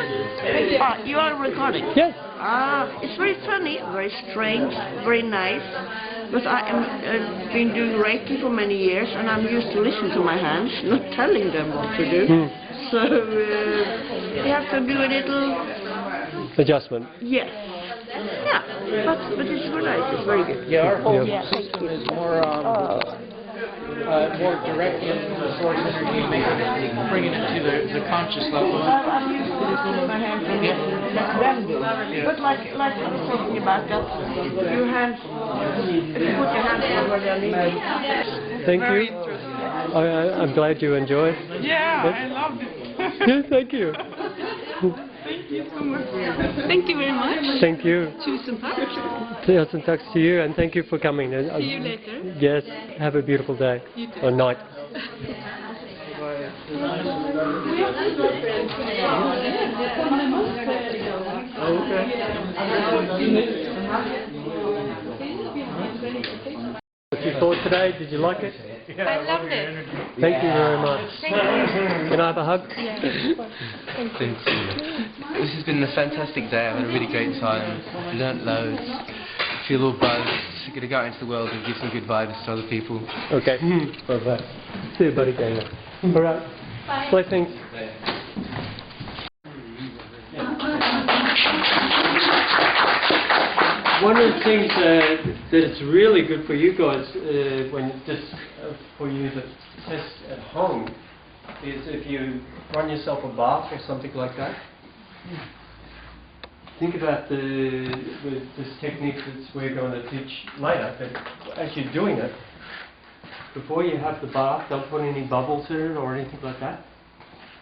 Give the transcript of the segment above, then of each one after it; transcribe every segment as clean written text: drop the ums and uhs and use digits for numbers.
You are recording? Yes. It's very funny, very strange, very nice. But I am been doing Reiki for many years, and I'm used to listen to my hands, not telling them what to do. So you have to do a little adjustment. Yes. Yeah, but it's very nice. It's very good. Yeah, our whole system is more more direct into the source energy, bringing it to the conscious level. I'm used to listening to my hands and let them do. But like I was talking about that, your hands, if you put your hands over their knees. Thank you. I'm glad you enjoyed. Yeah, I loved it. Yeah, thank you. Thank you so much. Thank you very much. Thank you. Tusen tack. Tusen tack to you, and thank you for coming. See you later. Yes, have a beautiful day. You too. Or night. What you thought today? Did you like it? I loved it. Thank you very much. Thank you. Can I have a hug? Yeah. Thank you. This has been a fantastic day. I've had a really great time. Learnt loads. Feel all buzzed. Going to go out into the world and give some good vibes to other people. Okay. Bye-bye. See you, buddy, Daniel. All right. Bye. Blessings. One of the things that it's really good for you guys when just for you to test at home is if you run yourself a bath or something like that. Think about this technique that we're going to teach later, but as you're doing it, before you have the bath, don't put any bubbles in it or anything like that.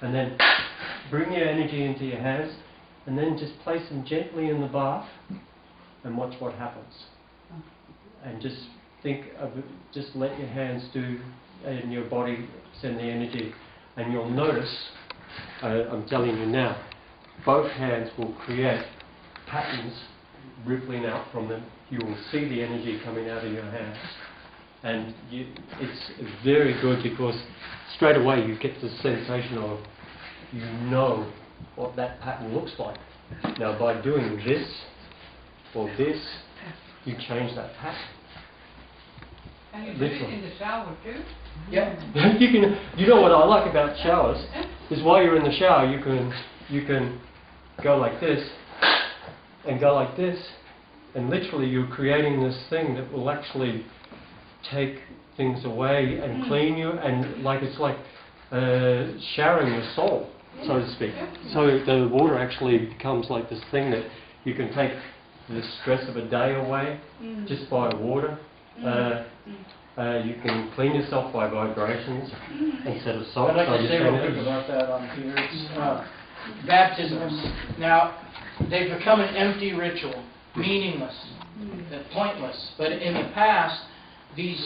And then bring your energy into your hands and then just place them gently in the bath and watch what happens. And just think of it, just let your hands do and your body send the energy. And you'll notice, I'm telling you now, both hands will create patterns rippling out from them. You will see the energy coming out of your hands. And it's very good because straight away you get the sensation of, you know what that pattern looks like. Now by doing this or this, you change that pattern. Can you do it in the shower too? Yeah. You know what I like about showers is while you're in the shower you can go like this and go like this, and literally you're creating this thing that will actually take things away and clean you, and it's like showering your soul, so to speak. So the water actually becomes like this thing that you can take the stress of a day away just by water. You can clean yourself by vibrations instead of salt. I'd like to say real quick about that on here. Baptisms. Now, they've become an empty ritual, meaningless, pointless. But in the past, these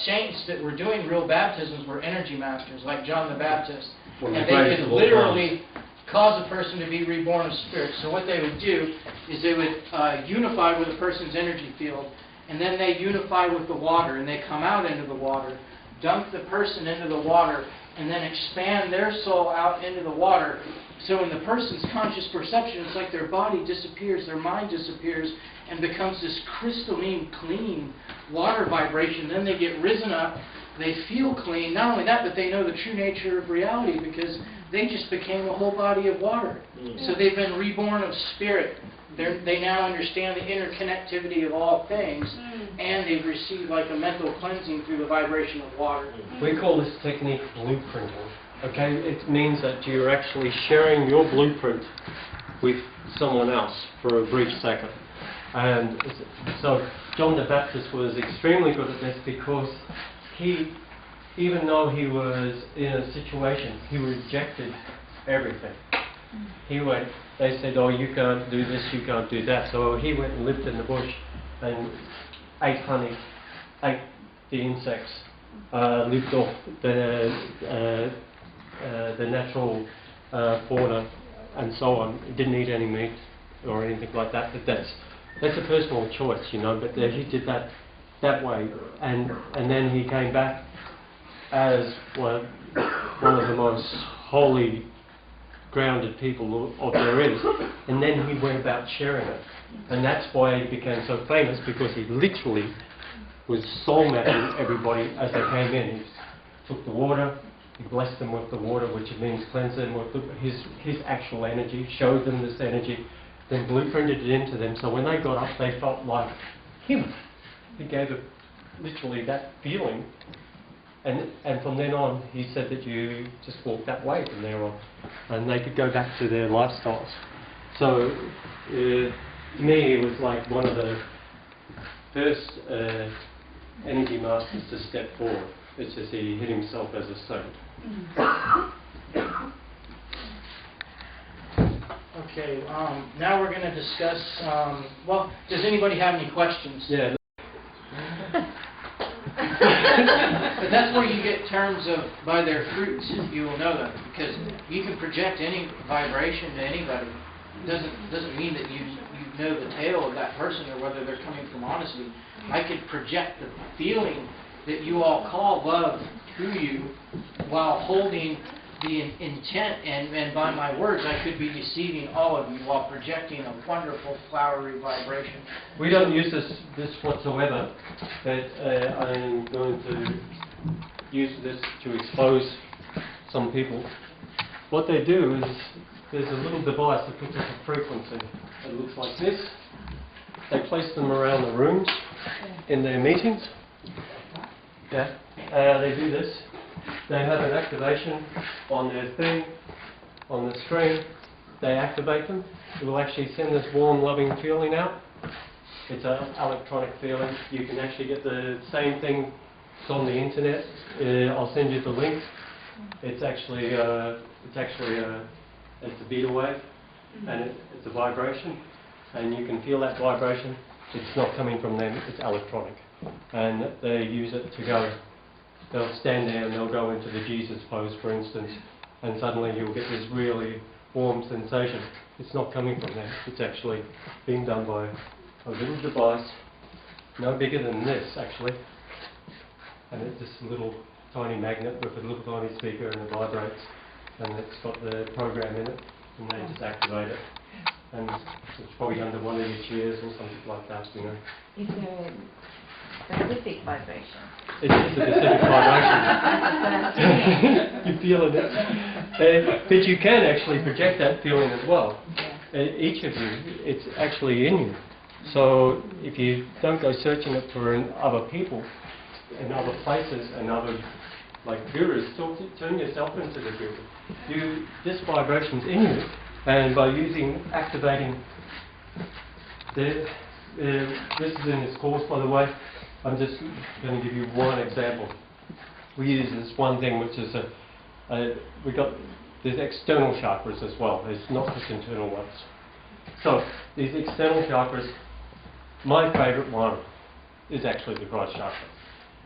saints that were doing real baptisms were energy masters, like John the Baptist. And they could literally cause a person to be reborn of spirit. So what they would do is they would unify with a person's energy field, and then they unify with the water, and they come out into the water, dunk the person into the water, and then expand their soul out into the water. So in the person's conscious perception, it's like their body disappears, their mind disappears, and becomes this crystalline, clean water vibration. Then they get risen up, they feel clean. Not only that, but they know the true nature of reality because they just became a whole body of water. So they've been reborn of spirit. They now understand the interconnectivity of all things, and they've received like a mental cleansing through the vibration of water. We call this technique blueprinting. Okay, it means that you're actually sharing your blueprint with someone else for a brief second. And so John the Baptist was extremely good at this because he, even though he was in a situation, he rejected everything. They said, oh, you can't do this, you can't do that. So he went and lived in the bush and ate honey, ate the insects, lived off the natural fauna and so on. He didn't eat any meat or anything like that. But that's a personal choice, you know. But he did that way, and then he came back as one of the most holy grounded people of there is. And then he went about sharing it. And that's why he became so famous, because he literally was soul mapping everybody as they came in. He took the water, he blessed them with the water, which means cleanse them with his actual energy, showed them this energy, then blueprinted it into them. So when they got up, they felt like him. He gave it literally that feeling. And from then on, he said that you just walk that way from there on, and they could go back to their lifestyles. So, to me, it was like one of the first energy masters to step forward. It's just he hit himself as a saint. Okay, now we're going to discuss, well, does anybody have any questions? Yeah. But that's where you get terms of by their fruits, you will know them, because you can project any vibration to anybody. Doesn't mean that you know the tale of that person or whether they're coming from honesty. I could project the feeling that you all call love through you while holding the intent, and by my words I could be deceiving all of you while projecting a wonderful flowery vibration. We don't use this whatsoever, but I'm going to use this to expose some people. What they do is, there's a little device that puts up a frequency. It looks like this. They place them around the rooms in their meetings. Yeah, they do this. They have an activation on their thing, on the screen. They activate them. It will actually send this warm, loving feeling out. It's an electronic feeling. You can actually get the same thing. It's on the internet. I'll send you the link. It's actually it's a beta wave, and it's a vibration, and you can feel that vibration. It's not coming from them. It's electronic, and they use it to go. They'll stand there and they'll go into the Jesus pose, for instance, and suddenly you'll get this really warm sensation. It's not coming from them. It's actually being done by a little device, no bigger than this actually, and it's this little tiny magnet with a little tiny speaker, and it vibrates, and it's got the program in it, and they just activate it. And it's probably under one of your chairs or something like that, you know. Is there a specific vibration? It's just a specific vibration. You feel it. But you can actually project that feeling as well. Each of you, it's actually in you. So if you don't go searching it for other people, in other places, and other, like gurus, turn yourself into the guru. This vibration's in you, and by activating this is in this course, by the way. I'm just going to give you one example. We use this one thing, which is there's external chakras as well. There's not just internal ones. So these external chakras, my favourite one is actually the Christ chakra,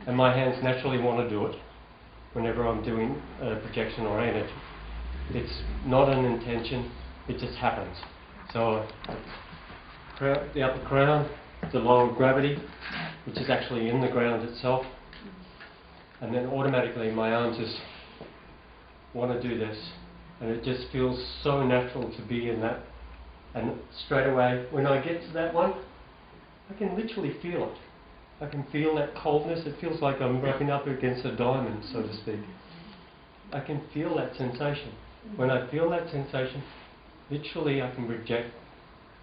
and my hands naturally want to do it whenever I'm doing projection or energy. It's not an intention; it just happens. So the upper crown, the lower gravity, which is actually in the ground itself, and then automatically my arms just want to do this, and it just feels so natural to be in that. And straight away, when I get to that one, I can literally feel it. I can feel that coldness. It feels like I'm rubbing up against a diamond, so to speak. I can feel that sensation. When I feel that sensation, literally I can project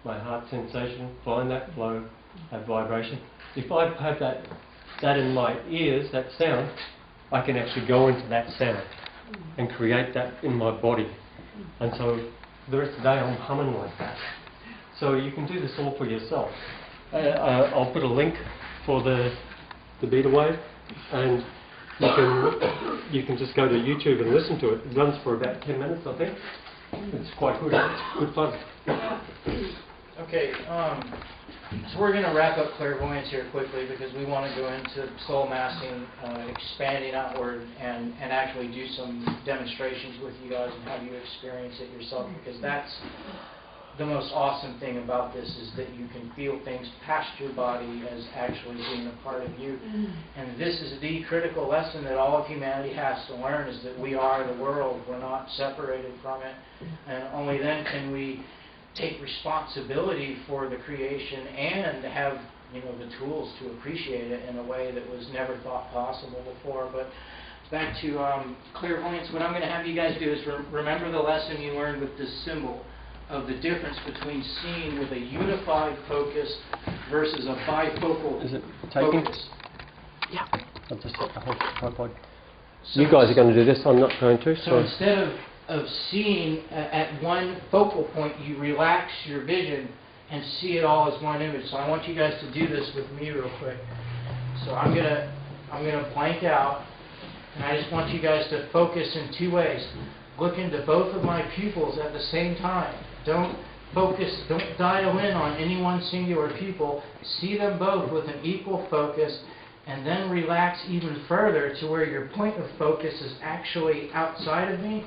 my heart sensation, find that flow, that vibration. If I have that in my ears, that sound, I can actually go into that sound and create that in my body. And so the rest of the day I'm humming like that. So you can do this all for yourself. I'll put a link for the beta wave, and you can just go to YouTube and listen to it. It runs for about 10 minutes, I think. It's quite good. It's good fun. Okay, so we're going to wrap up clairvoyance here quickly, because we want to go into soul massing, expanding outward, and actually do some demonstrations with you guys and have you experience it yourself, because that's the most awesome thing about this is that you can feel things past your body as actually being a part of you. And this is the critical lesson that all of humanity has to learn, is that we are the world. We're not separated from it. And only then can we take responsibility for the creation and have, you know, the tools to appreciate it in a way that was never thought possible before. But back to clairvoyance, what I'm going to have you guys do is remember the lesson you learned with this symbol of the difference between seeing with a unified focus versus a bifocal Is it taking? focus. Yeah. I've just set the whole tripod. So You guys are going to do this, I'm not going to. So instead of seeing at one focal point, you relax your vision and see it all as one image. So I want you guys to do this with me real quick. So I'm gonna blank out, and I just want you guys to focus in two ways. Look into both of my pupils at the same time. Don't focus, don't dial in on any one singular pupil. See them both with an equal focus, and then relax even further to where your point of focus is actually outside of me,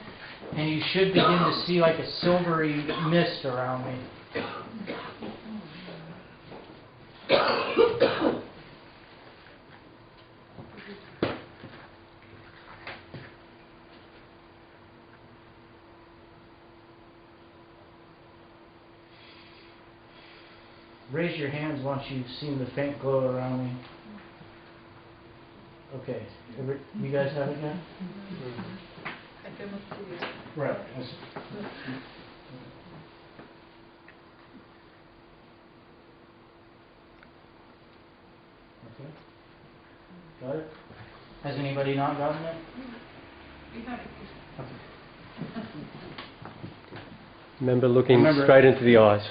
and you should begin to see like a silvery mist around me. Raise your hands once you've seen the faint glow around me. Okay. You guys have it now? I cannot see it. Right. Okay. Got it? Has anybody not gotten it? Remember looking straight into the eyes.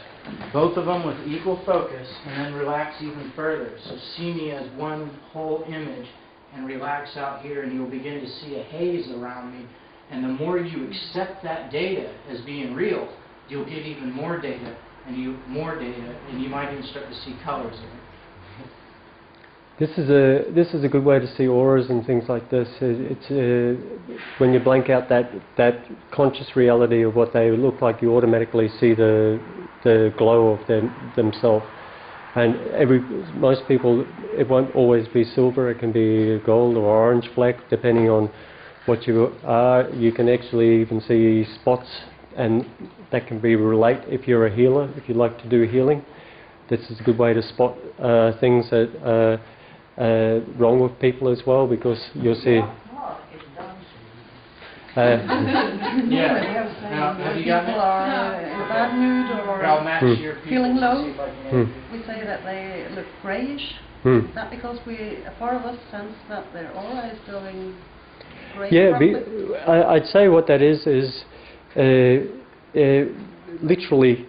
Both of them with equal focus, and then relax even further. So see me as one whole image, and relax out here, and you'll begin to see a haze around me. And the more you accept that data as being real, you'll get even more data, and you might even start to see colors in it. This is a good way to see auras and things like this. It's when you blank out that conscious reality of what they look like, you automatically see the glow of themselves. And most people, it won't always be silver. It can be gold or orange black, depending on what you are. You can actually even see spots, and that can be relate if you're a healer. If you like to do healing, this is a good way to spot things that wrong with people as well, because you'll see. Yeah. Now, have you gotten it? People are in a bad mood I'll or match your people feeling to low. see if I can- we say that they look greyish. That because a part of us sense that their aura is going grey. Yeah, probably. I'd say what that is literally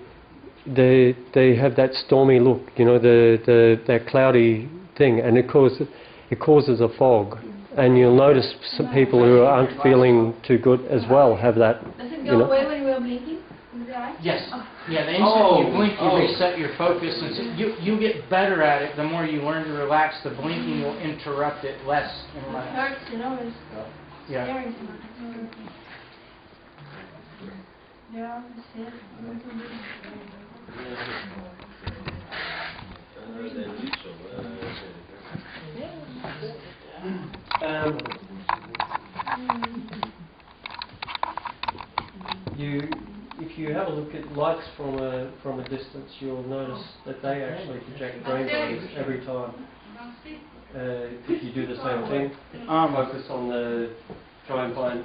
they have that stormy look, you know, that cloudy thing, and it causes a fog. And you'll notice some people who aren't feeling too good as well have that. Does it You go know? away when we are blinking with the eyes? Yes. Yeah, the instant you blink, you reset your focus, and so you get better at it the more you learn to relax. The blinking will interrupt it less and It less. hurts, you know, it's Yeah. staring too much. Yeah, it's If you have a look at lights from a distance, you'll notice that they actually project rainbows every time. If you do the same thing, focus on try and find,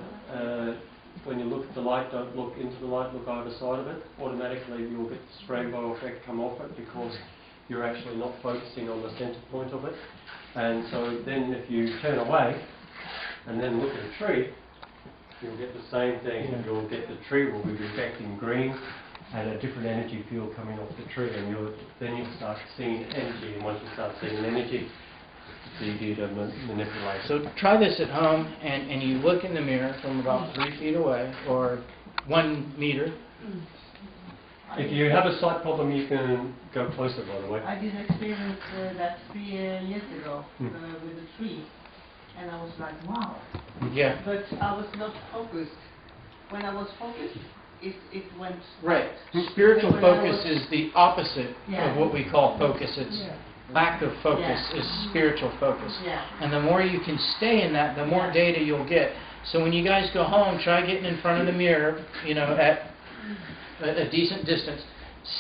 when you look at the light, don't look into the light, look either side of it. Automatically you'll get this rainbow effect come off it, because you're actually not focusing on the centre point of it. And so then if you turn away and then look at a tree, you'll get the same thing. Yeah. You'll get the tree will be reflecting green and a different energy field coming off the tree, and then you'll start seeing energy. And once you start seeing energy, it's easier to manipulate. So try this at home, and you look in the mirror from about 3 feet away, or 1 meter. If you have a sight problem, you can go closer, by the way. I did experience that 3 years ago with a tree, and I was like, wow. Yeah. But I was not focused. When I was focused, it went... Right. Spiritual focus is the opposite of what we call focus. It's lack of focus is spiritual focus. Yeah. And the more you can stay in that, the more data you'll get. So when you guys go home, try getting in front of the mirror, you know, at a decent distance.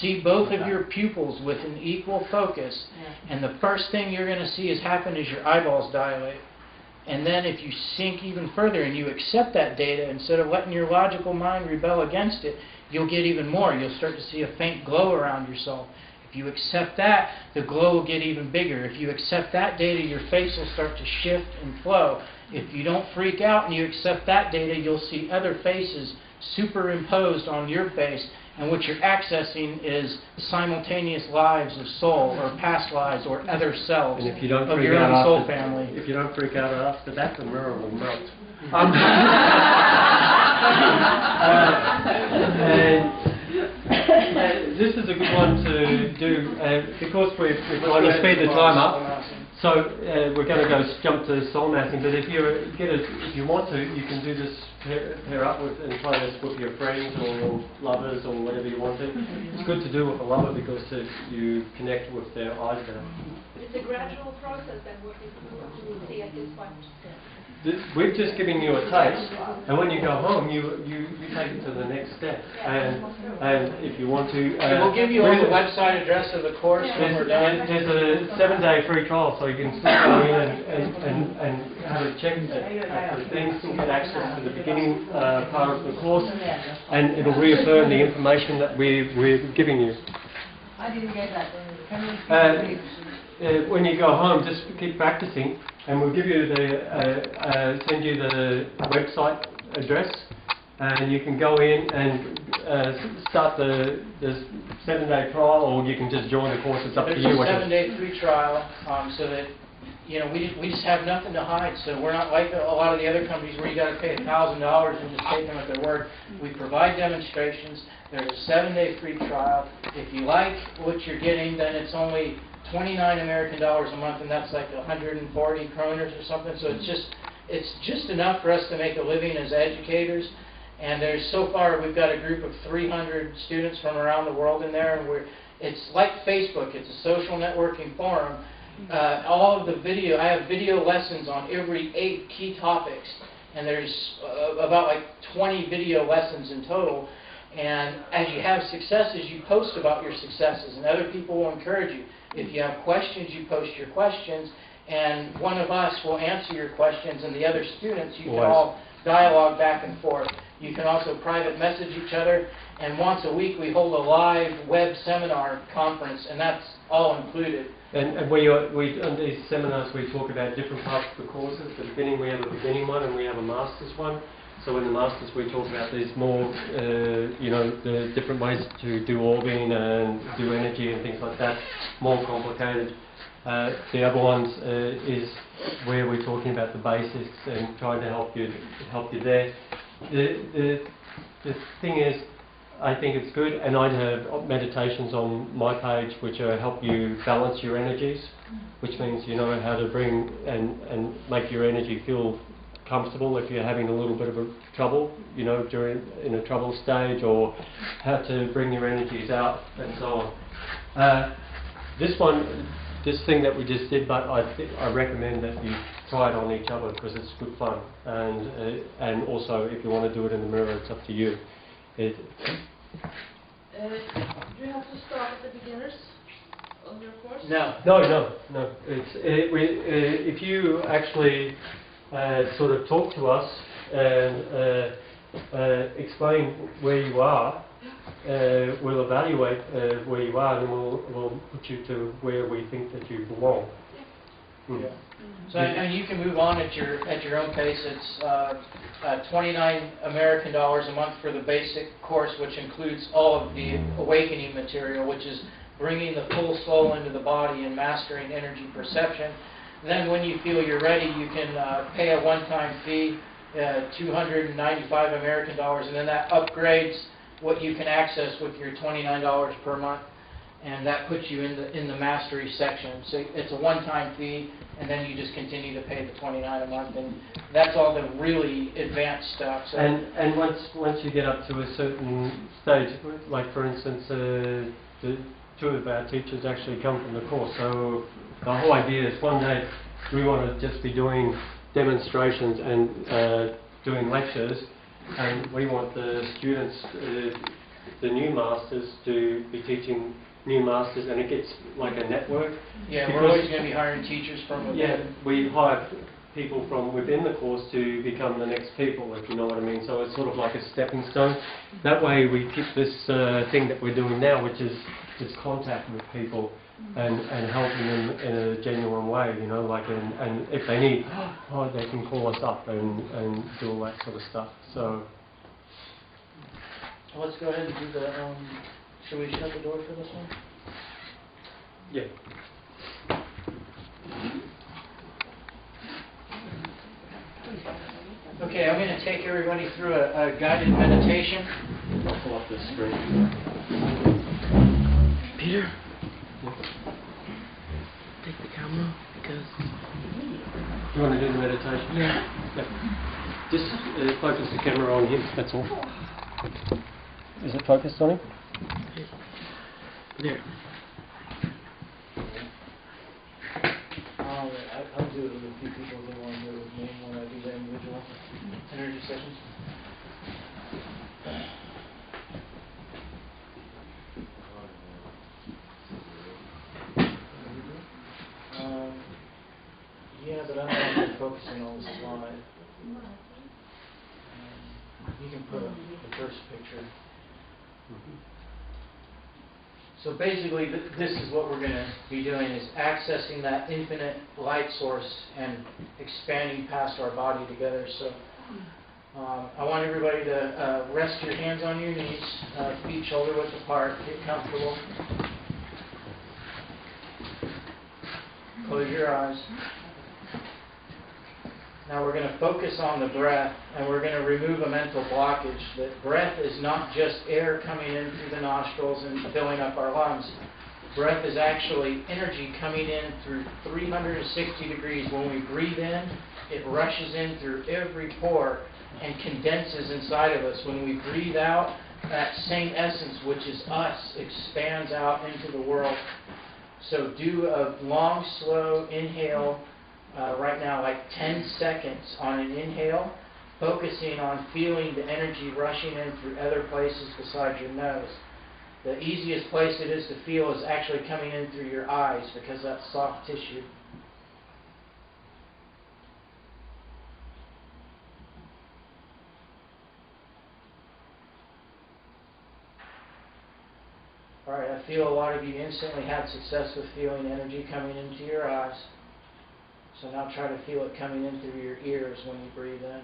See both of your pupils with an equal focus, and the first thing you're going to see is happen is your eyeballs dilate. And then if you sink even further and you accept that data, instead of letting your logical mind rebel against it, you'll get even more. You'll start to see a faint glow around your soul. If you accept that, the glow will get even bigger. If you accept that data, your face will start to shift and flow. If you don't freak out and you accept that data, you'll see other faces superimposed on your face, and what you're accessing is simultaneous lives of soul, or past lives, or other selves And if you don't of freak your out own soul after, family. if you don't freak out after that, the mirror will melt. And this is a good one to do because we're trying to speed the time up. So we're going to jump to soul mapping. But if you want to, you can do this pair up with and try this with your friends or lovers or whatever you want to. It's good to do with a lover because you connect with their eyes better. It's a gradual process, and what you see at this point. We're just giving you a taste, and when you go home, you take it to the next step. And if you want to, We'll give you all the website address of the course when we're done. there's a 7-day free trial, so you can still go in and have a check at the things and get access to the beginning part of the course, and it'll reaffirm the information that we're giving you. I didn't get that. Can you repeat, please? When you go home, just keep practicing, and we'll give you send you the website address, and you can go in and start the 7-day trial, or you can just join the course. It's up to you. There's a 7-day free trial, so that we just have nothing to hide. So we're not like a lot of the other companies where you got to pay $1,000 and just take them at their word. We provide demonstrations. There's a 7-day free trial. If you like what you're getting, then it's only $29 American a month, and that's like 140 kroners or something. So it's just enough for us to make a living as educators. And so far we've got a group of 300 students from around the world in there, and it's like Facebook. It's a social networking forum. All of the video, I have video lessons on every 8 key topics, and there's about like 20 video lessons in total. And as you have successes, you post about your successes, and other people will encourage you. If you have questions, you post your questions, and one of us will answer your questions, and the other students, you can all dialogue back and forth. You can also private message each other, and once a week we hold a live web seminar conference, and that's all included. And on these seminars we talk about different parts of the courses. At the beginning we have a beginning one and we have a master's one. So in the Masters we talk about these more, the different ways to do orbing and do energy and things like that, more complicated. The other ones is where we're talking about the basics and trying to help you there. The thing is, I think it's good, and I have meditations on my page which help you balance your energies, which means you know how to bring and make your energy feel comfortable if you're having a little bit of a trouble, in a trouble stage, or how to bring your energies out and so on. This thing that we just did, but I recommend that you try it on each other because it's good fun, and also if you want to do it in the mirror, it's up to you. Do you have to start at the beginners on your course? No. If you actually sort of talk to us and explain where you are, we'll evaluate where you are, and we'll put you to where we think that you belong. Yeah. So and you can move on at your own pace. It's $29 American a month for the basic course, which includes all of the awakening material, which is bringing the full soul into the body and mastering energy perception. Then when you feel you're ready, you can pay a one-time fee, $295 American, and then that upgrades what you can access with your $29 per month. and that puts you in the mastery section. So it's a one-time fee, and then you just continue to pay the $29 a month, and that's all the really advanced stuff. So And once you get up to a certain stage, like for instance, the two of our teachers actually come from the course. So the whole idea is one day we want to just be doing demonstrations and doing lectures, and we want the students, the new masters, to be teaching new masters, and it gets like a network. yeah, we're always going to be hiring teachers from within. Yeah, we hire people from within the course to become the next people, if you know what I mean. So it's sort of like a stepping stone. That way we keep this thing that we're doing now, which is just contact with people and helping them in a genuine way, you know, like, and if they need, they can call us up and do all that sort of stuff. So Let's go ahead and do the, should we shut the door for this one? yeah. Okay, I'm going to take everybody through a guided meditation. I'll pull up the screen. Peter, take the camera because. You want to do the meditation? Yeah. Yep. Just focus the camera on him, that's all. Is it focused on him? There. I'll do it with a few people if they want to do it with me when I do the individual energy sessions. Yeah, but I don't want to focus on all this slide. You can put up the first picture. So basically, this is what we're going to be doing, is accessing that infinite light source and expanding past our body together. So I want everybody to rest your hands on your knees, feet shoulder width apart, get comfortable. Close your eyes. Now we're going to focus on the breath, and we're going to remove a mental blockage. That breath is not just air coming in through the nostrils and filling up our lungs. Breath is actually energy coming in through 360 degrees. When we breathe in, it rushes in through every pore and condenses inside of us. When we breathe out, that same essence, which is us, expands out into the world. So do a long, slow inhale. Right now, like 10 seconds on an inhale, focusing on feeling the energy rushing in through other places besides your nose. The easiest place it is to feel is actually coming in through your eyes, because that's soft tissue. All right, I feel a lot of you instantly had success with feeling energy coming into your eyes. So now try to feel it coming in through your ears when you breathe in. And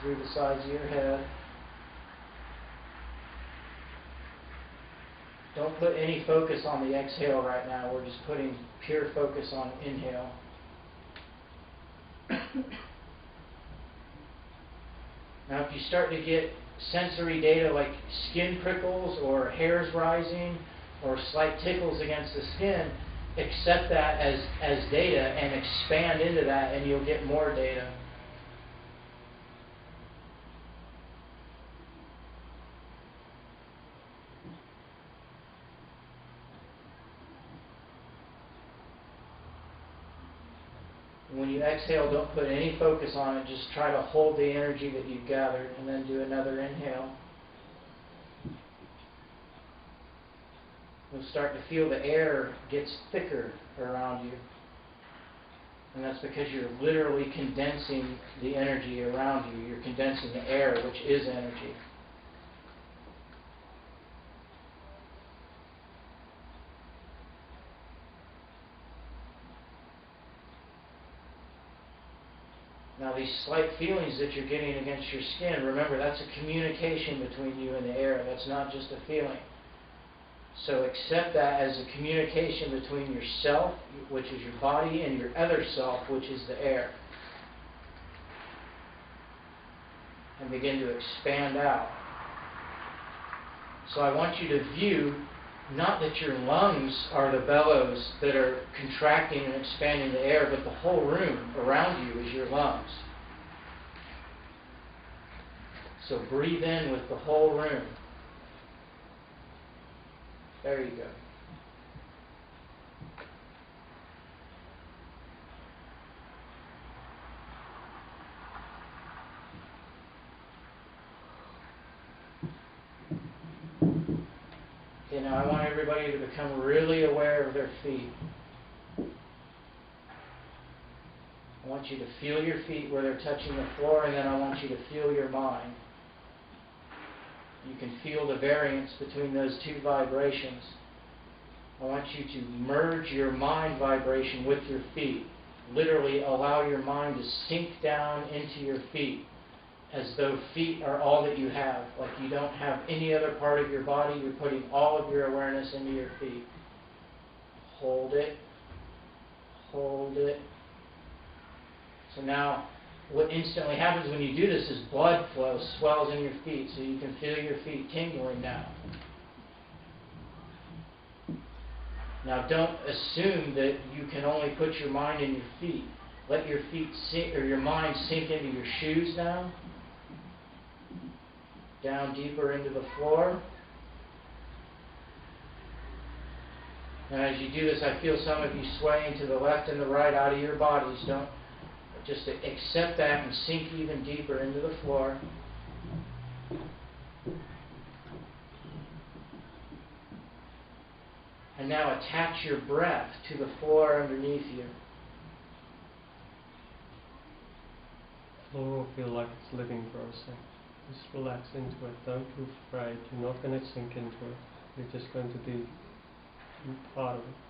through the sides of your head. Don't put any focus on the exhale right now. We're just putting pure focus on inhale. Now if you start to get sensory data like skin prickles or hairs rising or slight tickles against the skin, accept that as data and expand into that, and you'll get more data. When you exhale, don't put any focus on it. Just try to hold the energy that you've gathered, and then do another inhale. You'll start to feel the air gets thicker around you. And that's because you're literally condensing the energy around you. You're condensing the air, which is energy. Now these slight feelings that you're getting against your skin, remember that's a communication between you and the air. That's not just a feeling. So accept that as a communication between yourself, which is your body, and your other self, which is the air. and begin to expand out. So I want you to view not that your lungs are the bellows that are contracting and expanding the air, but the whole room around you is your lungs. So breathe in with the whole room. There you go. Okay, now I want everybody to become really aware of their feet. I want you to feel your feet where they're touching the floor, and then I want you to feel your mind. You can feel the variance between those two vibrations. I want you to merge your mind vibration with your feet. Literally allow your mind to sink down into your feet as though feet are all that you have. Like you don't have any other part of your body. You're putting all of your awareness into your feet. Hold it. Hold it. So now, what instantly happens when you do this is blood flow swells in your feet, so you can feel your feet tingling now. Now don't assume that you can only put your mind in your feet. Let your feet sink, or your mind sink into your shoes now. Down deeper into the floor. And as you do this, I feel some of you swaying to the left and the right out of your bodies. Don't just accept that and sink even deeper into the floor. And now attach your breath to the floor underneath you. The floor will feel like it's living for a second. Just relax into it. Don't be afraid. You're not going to sink into it. You're just going to be part of it.